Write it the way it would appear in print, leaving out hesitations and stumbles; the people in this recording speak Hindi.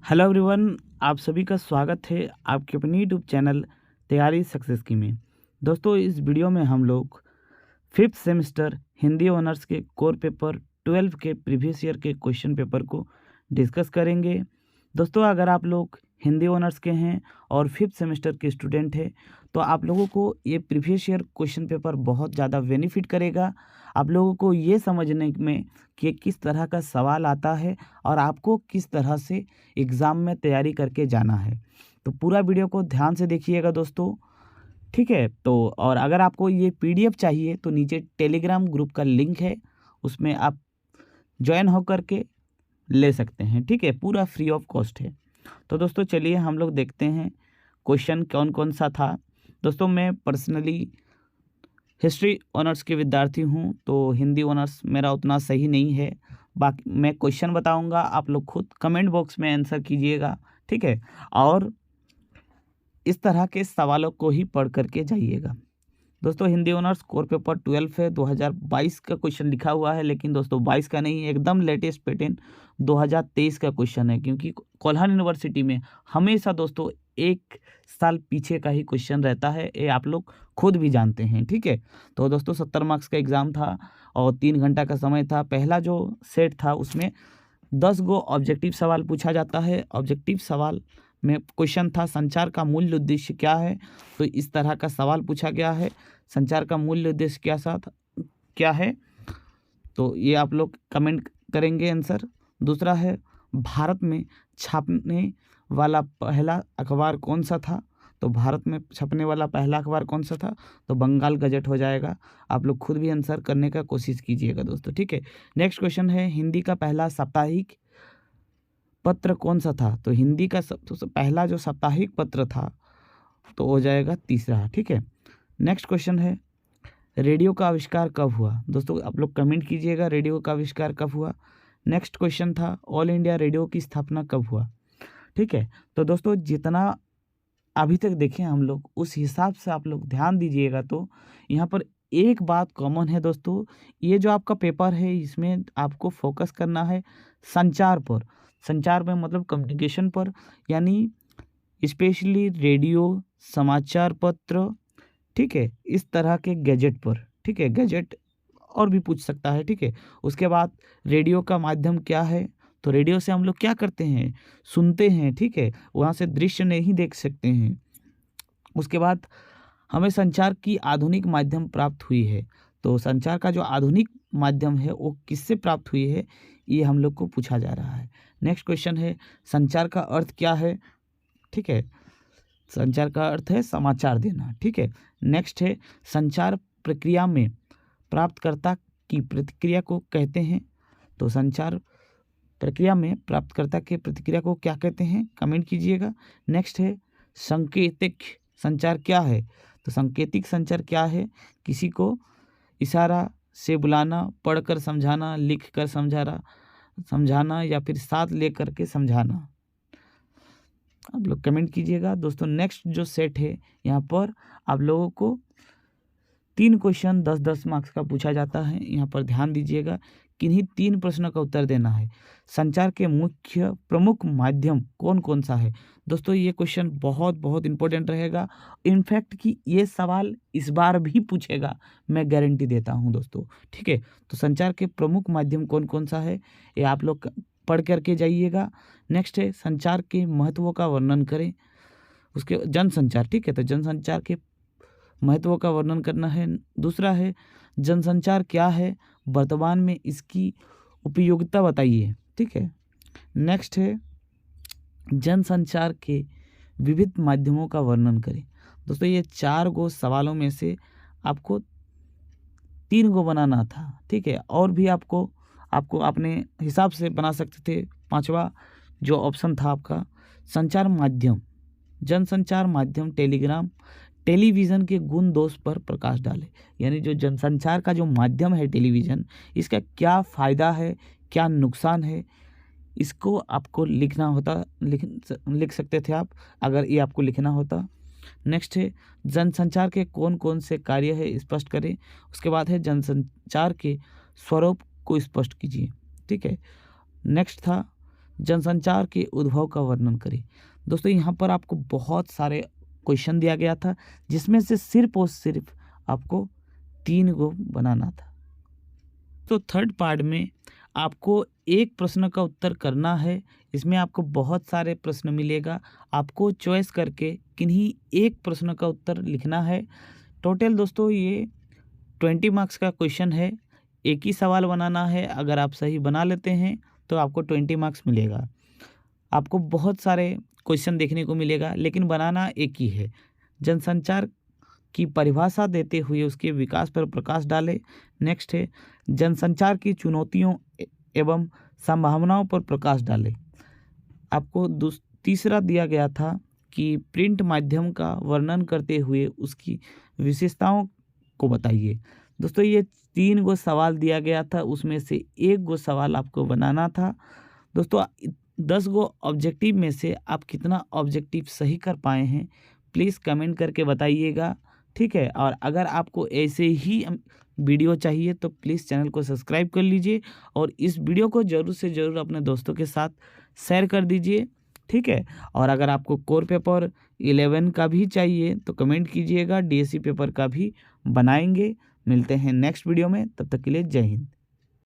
हेलो एवरीवन, आप सभी का स्वागत है आपके अपने यूट्यूब चैनल तैयारी सक्सेस की में। दोस्तों, इस वीडियो में हम लोग फिफ्थ सेमेस्टर हिंदी ऑनर्स के कोर पेपर 12 के प्रीवियस ईयर के क्वेश्चन पेपर को डिस्कस करेंगे। दोस्तों, अगर आप लोग हिंदी ऑनर्स के हैं और फिफ्थ सेमेस्टर के स्टूडेंट हैं तो आप लोगों को ये प्रीवियस ईयर क्वेश्चन पेपर बहुत ज़्यादा बेनिफिट करेगा। आप लोगों को ये समझने में कि किस तरह का सवाल आता है और आपको किस तरह से एग्ज़ाम में तैयारी करके जाना है। तो पूरा वीडियो को ध्यान से देखिएगा दोस्तों, ठीक है। तो और अगर आपको ये पीडीएफ चाहिए तो नीचे टेलीग्राम ग्रुप का लिंक है, उसमें आप ज्वाइन होकर के ले सकते हैं, ठीक है। पूरा फ्री ऑफ कॉस्ट है। तो दोस्तों चलिए हम लोग देखते हैं क्वेश्चन कौन कौन सा था। दोस्तों, मैं पर्सनली हिस्ट्री ऑनर्स के विद्यार्थी हूँ, तो हिंदी ऑनर्स मेरा उतना सही नहीं है। बाकी मैं क्वेश्चन बताऊँगा, आप लोग खुद कमेंट बॉक्स में आंसर कीजिएगा, ठीक है। और इस तरह के सवालों को ही पढ़ करके जाइएगा। दोस्तों, हिंदी ऑनर्स कोर पेपर 12 है, 2022 का क्वेश्चन लिखा हुआ है, लेकिन दोस्तों 22 का नहीं है, एकदम लेटेस्ट पैटर्न 2023 का क्वेश्चन है। क्योंकि कोल्हान यूनिवर्सिटी में हमेशा दोस्तों एक साल पीछे का ही क्वेश्चन रहता है, ये आप लोग खुद भी जानते हैं, ठीक है। तो दोस्तों 70 मार्क्स का एग्ज़ाम था और 3 घंटा का समय था। पहला जो सेट था उसमें 10 गो ऑब्जेक्टिव सवाल पूछा जाता है। ऑब्जेक्टिव सवाल में क्वेश्चन था संचार का मूल उद्देश्य क्या है। तो इस तरह का सवाल पूछा गया है, संचार का मूल उद्देश्य क्या है। तो ये आप लोग कमेंट करेंगे आंसर। दूसरा है भारत में छापने वाला पहला अखबार कौन सा था। तो भारत में छपने वाला पहला अखबार कौन सा था, तो बंगाल गजट हो जाएगा। आप लोग खुद भी आंसर करने का कोशिश कीजिएगा दोस्तों, ठीक है। नेक्स्ट क्वेश्चन है हिंदी का पहला साप्ताहिक पत्र कौन सा था। तो हिंदी का सबसे पहला जो साप्ताहिक पत्र था तो हो जाएगा तीसरा, ठीक है। नेक्स्ट क्वेश्चन है रेडियो का आविष्कार कब हुआ। दोस्तों आप लोग कमेंट कीजिएगा रेडियो का आविष्कार कब हुआ। नेक्स्ट क्वेश्चन था ऑल इंडिया रेडियो की स्थापना कब हुआ, ठीक है। तो दोस्तों जितना अभी तक देखें हम लोग उस हिसाब से आप लोग ध्यान दीजिएगा। तो यहाँ पर एक बात कॉमन है दोस्तों, ये जो आपका पेपर है इसमें आपको फोकस करना है संचार पर। संचार में मतलब कम्युनिकेशन पर, यानी स्पेशली रेडियो, समाचार पत्र, ठीक है, इस तरह के गैजेट पर, ठीक है। गैजेट और भी पूछ सकता है, ठीक है। उसके बाद रेडियो का माध्यम क्या है। तो रेडियो से हम लोग क्या करते हैं, सुनते हैं, ठीक है। वहाँ से दृश्य नहीं देख सकते हैं। उसके बाद हमें संचार की आधुनिक माध्यम प्राप्त हुई है। तो संचार का जो आधुनिक माध्यम है वो किससे प्राप्त हुई है, ये हम लोग को पूछा जा रहा है। नेक्स्ट क्वेश्चन है संचार का अर्थ क्या है, ठीक है। संचार का अर्थ है समाचार देना, ठीक है। नेक्स्ट है संचार प्रक्रिया में प्राप्तकर्ता की प्रतिक्रिया को कहते हैं। तो संचार प्रक्रिया में प्राप्तकर्ता की प्रतिक्रिया को क्या कहते हैं, कमेंट कीजिएगा। नेक्स्ट है सांकेतिक संचार क्या है। तो सांकेतिक संचार क्या है, किसी को इशारा से बुलाना, पढ़कर समझाना, लिख कर समझाना या फिर साथ लेकर के समझाना। आप लोग कमेंट कीजिएगा दोस्तों। नेक्स्ट जो सेट है यहाँ पर आप लोगों को 3 क्वेश्चन 10-10 मार्क्स का पूछा जाता है। यहाँ पर ध्यान दीजिएगा, किन्हीं 3 प्रश्नों का उत्तर देना है। संचार के मुख्य प्रमुख माध्यम कौन कौन सा है। दोस्तों ये क्वेश्चन बहुत बहुत इंपॉर्टेंट रहेगा। इनफैक्ट कि ये सवाल इस बार भी पूछेगा, मैं गारंटी देता हूँ दोस्तों, ठीक है। तो संचार के प्रमुख माध्यम कौन कौन सा है ये आप लोग पढ़ करके जाइएगा। नेक्स्ट है संचार के महत्व का वर्णन करें। उसके जनसंचार, ठीक है। तो जनसंचार के महत्व का वर्णन करना है। दूसरा है जनसंचार क्या है, वर्तमान में इसकी उपयोगिता बताइए, ठीक है। नेक्स्ट है जनसंचार के विविध माध्यमों का वर्णन करें। दोस्तों ये 4 गो सवालों में से आपको 3 गो बनाना था, ठीक है। और भी आपको अपने हिसाब से बना सकते थे। 5वां जो ऑप्शन था आपका संचार माध्यम, जनसंचार माध्यम टेलीविज़न के गुण दोष पर प्रकाश डाले। यानी जो जनसंचार का जो माध्यम है टेलीविज़न, इसका क्या फ़ायदा है, क्या नुकसान है, इसको आपको लिखना होता, लिख सकते थे आप अगर ये आपको लिखना होता। नेक्स्ट है जनसंचार के कौन कौन से कार्य है स्पष्ट करें। उसके बाद है जनसंचार के स्वरूप को स्पष्ट कीजिए, ठीक है। नेक्स्ट था जनसंचार के उद्भव का वर्णन करें। दोस्तों यहाँ पर आपको बहुत सारे क्वेश्चन दिया गया था, जिसमें से सिर्फ और सिर्फ आपको 3 गो बनाना था। तो थर्ड पार्ट में आपको एक प्रश्न का उत्तर करना है। इसमें आपको बहुत सारे प्रश्न मिलेगा, आपको चॉइस करके किन्हीं एक प्रश्न का उत्तर लिखना है। टोटल दोस्तों ये 20 मार्क्स का क्वेश्चन है। एक ही सवाल बनाना है, अगर आप सही बना लेते हैं तो आपको 20 मार्क्स मिलेगा। आपको बहुत सारे क्वेश्चन देखने को मिलेगा, लेकिन बनाना एक ही है। जनसंचार की परिभाषा देते हुए उसके विकास पर प्रकाश डालें। नेक्स्ट है जनसंचार की चुनौतियों एवं संभावनाओं पर प्रकाश डालें। आपको तीसरा दिया गया था कि प्रिंट माध्यम का वर्णन करते हुए उसकी विशेषताओं को बताइए। दोस्तों ये 3 गो सवाल दिया गया था, उसमें से 1 गो सवाल आपको बनाना था। दोस्तों 10 गो ऑब्जेक्टिव में से आप कितना ऑब्जेक्टिव सही कर पाए हैं प्लीज़ कमेंट करके बताइएगा, ठीक है। और अगर आपको ऐसे ही वीडियो चाहिए तो प्लीज़ चैनल को सब्सक्राइब कर लीजिए और इस वीडियो को ज़रूर से ज़रूर अपने दोस्तों के साथ शेयर कर दीजिए, ठीक है। और अगर आपको कोर पेपर 11 का भी चाहिए तो कमेंट कीजिएगा, डीएससी पेपर का भी बनाएंगे। मिलते हैं नेक्स्ट वीडियो में, तब तक के लिए जय हिंद।